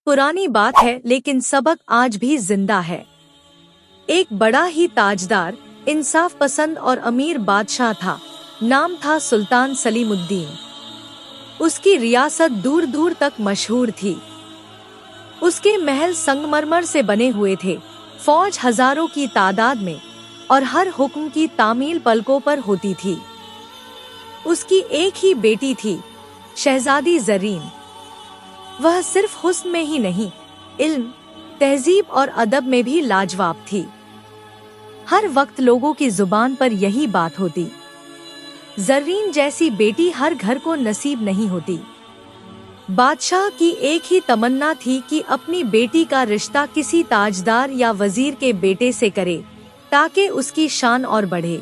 पुरानी बात है लेकिन सबक आज भी जिंदा है। एक बड़ा ही ताजदार, इंसाफ पसंद और अमीर बादशाह था। नाम था सुल्तान सलीमुद्दीन। उसकी रियासत दूर दूर तक मशहूर थी। उसके महल संगमरमर से बने हुए थे, फौज हजारों की तादाद में, और हर हुक्म की तामील पलकों पर होती थी। उसकी एक ही बेटी थी, शहजादी ज़रीन। वह सिर्फ हुस्न में ही नहीं, इल्म, तहजीब और अदब में भी लाजवाब थी। हर वक्त लोगों की जुबान पर यही बात होती, ज़रीन जैसी बेटी हर घर को नसीब नहीं होती। बादशाह की एक ही तमन्ना थी कि अपनी बेटी का रिश्ता किसी ताजदार या वजीर के बेटे से करे, ताकि उसकी शान और बढ़े।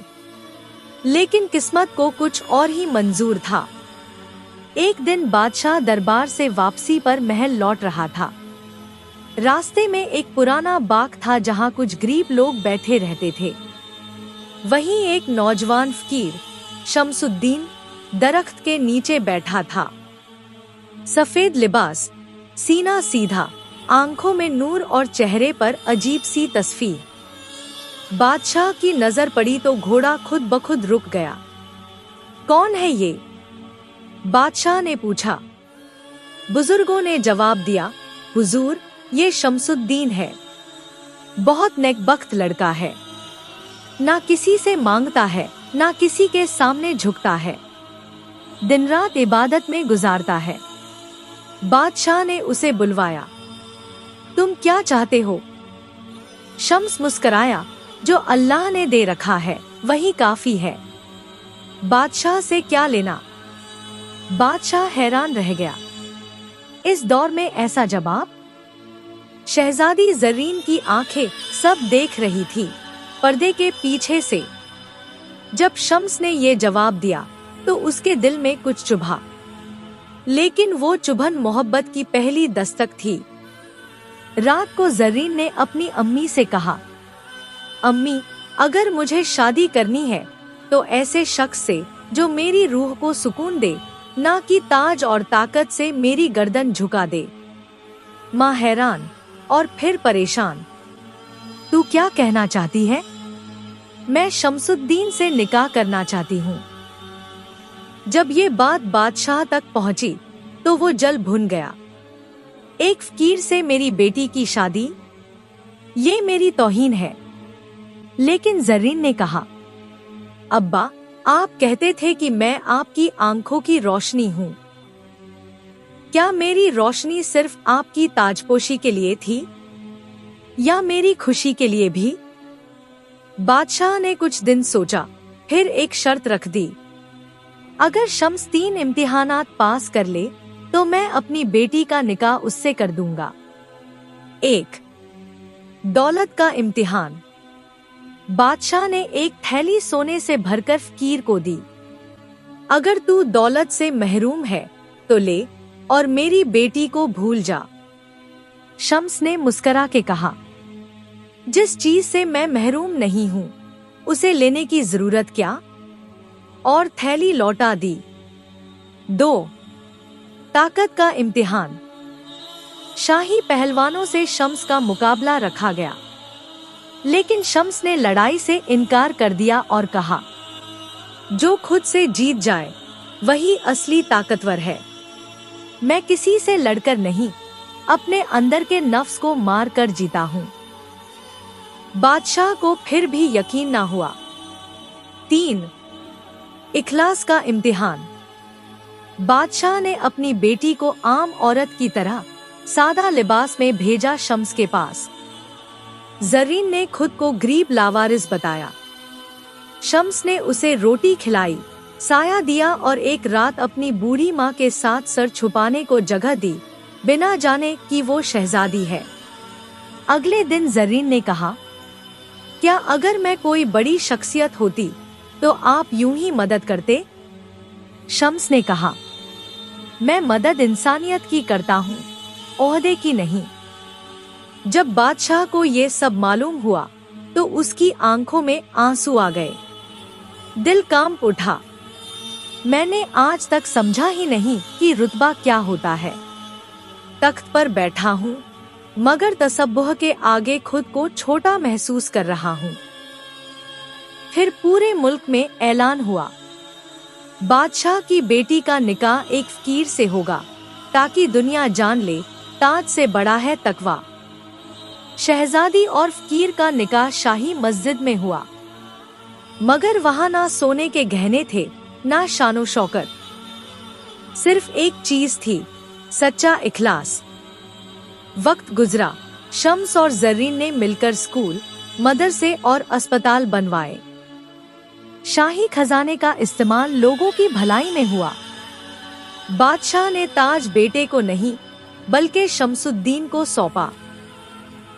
लेकिन किस्मत को कुछ और ही मंजूर था। एक दिन बादशाह दरबार से वापसी पर महल लौट रहा था। रास्ते में एक पुराना बाग था जहां कुछ गरीब लोग बैठे रहते थे। वहीं एक नौजवान फकीर, शमसुद्दीन, दरख्त के नीचे बैठा था। सफेद लिबास, सीना सीधा, आंखों में नूर और चेहरे पर अजीब सी तस्वीर। बादशाह की नजर पड़ी तो घोड़ा खुद ब खुद रुक गया। कौन है ये? बादशाह ने पूछा। बुजुर्गों ने जवाब दिया, हुजूर, ये शमसुद्दीन है। बहुत नेकबख्त लड़का है। ना किसी से मांगता है, ना किसी के सामने झुकता है। दिन रात इबादत में गुजारता है। बादशाह ने उसे बुलवाया। तुम क्या चाहते हो? शम्स मुस्कराया, जो अल्लाह ने दे रखा है वही काफी है। बादशाह से क्या लेना? बादशाह हैरान रह गया। इस दौर में ऐसा जवाब? शहजादी ज़रीन की आंखें सब देख रही थी, पर्दे के पीछे से। जब शम्स ने ये जवाब दिया तो उसके दिल में कुछ चुभा, लेकिन वो चुभन मोहब्बत की पहली दस्तक थी। रात को ज़रीन ने अपनी अम्मी से कहा, अम्मी, अगर मुझे शादी करनी है तो ऐसे शख्स से जो मेरी रूह को सुकून दे, ना कि ताज और ताकत से मेरी गर्दन झुका दे। माँ हैरान और फिर परेशान। तू क्या कहना चाहती है? मैं शमसुद्दीन से निकाह करना चाहती हूँ। जब ये बात बादशाह तक पहुंची तो वो जल भुन गया। एक फकीर से मेरी बेटी की शादी? ये मेरी तौहीन है। लेकिन ज़रीन ने कहा, अब्बा, आप कहते थे कि मैं आपकी आंखों की रोशनी हूँ। क्या मेरी रोशनी सिर्फ आपकी ताजपोशी के लिए थी या मेरी खुशी के लिए भी? बादशाह ने कुछ दिन सोचा, फिर एक शर्त रख दी। अगर शम्स 3 इम्तिहानात पास कर ले तो मैं अपनी बेटी का निकाह उससे कर दूंगा। 1. दौलत का इम्तिहान। बादशाह ने एक थैली सोने से भरकर फकीर को दी। अगर तू दौलत से महरूम है तो ले और मेरी बेटी को भूल जा। शम्स ने मुस्करा के कहा, जिस चीज से मैं महरूम नहीं हूँ उसे लेने की जरूरत क्या? और थैली लौटा दी। 2. ताकत का इम्तिहान। शाही पहलवानों से शम्स का मुकाबला रखा गया, लेकिन शम्स ने लड़ाई से इनकार कर दिया और कहा, जो खुद से जीत जाए वही असली ताकतवर है। मैं किसी से लड़कर नहीं, अपने अंदर के नफ्स को मार कर जीता हूँ। बादशाह को फिर भी यकीन ना हुआ। 3. इखलास का इम्तिहान। बादशाह ने अपनी बेटी को आम औरत की तरह सादा लिबास में भेजा शम्स के पास। ज़रीन ने खुद को गरीब लावारिस बताया। शम्स ने उसे रोटी खिलाई, साया दिया और एक रात अपनी बूढ़ी माँ के साथ सर छुपाने को जगह दी, बिना जाने कि वो शहजादी है। अगले दिन ज़रीन ने कहा, क्या अगर मैं कोई बड़ी शख्सियत होती तो आप यूं ही मदद करते? शम्स ने कहा, मैं मदद इंसानियत की करता हूँ, ओहदे की नहीं। जब बादशाह को ये सब मालूम हुआ तो उसकी आंखों में आंसू आ गए। दिल कांप उठा। मैंने आज तक समझा ही नहीं कि रुतबा क्या होता है। तख्त पर बैठा हूँ, मगर तसब्बुह के आगे खुद को छोटा महसूस कर रहा हूँ। फिर पूरे मुल्क में ऐलान हुआ, बादशाह की बेटी का निकाह एक फकीर से होगा, ताकि दुनिया जान ले ताज से बड़ा है तकवा। शहजादी और फकीर का निकाह शाही मस्जिद में हुआ, मगर वहां ना सोने के गहने थे, ना शानो शौकत। सिर्फ एक चीज थी, सच्चा इखलास। वक्त गुजरा, शम्स और जर्रीन ने मिलकर स्कूल, मदरसे और अस्पताल बनवाए। शाही खजाने का इस्तेमाल लोगों की भलाई में हुआ। बादशाह ने ताज बेटे को नहीं, बल्कि शमसुद्दीन को सौंपा,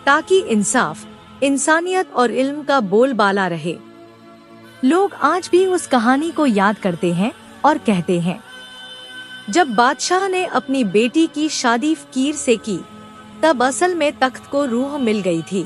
ताकि इंसाफ, इंसानियत और इल्म का बोलबाला रहे। लोग आज भी उस कहानी को याद करते हैं और कहते हैं, जब बादशाह ने अपनी बेटी की शादी फकीर से की, तब असल में तख्त को रूह मिल गई थी।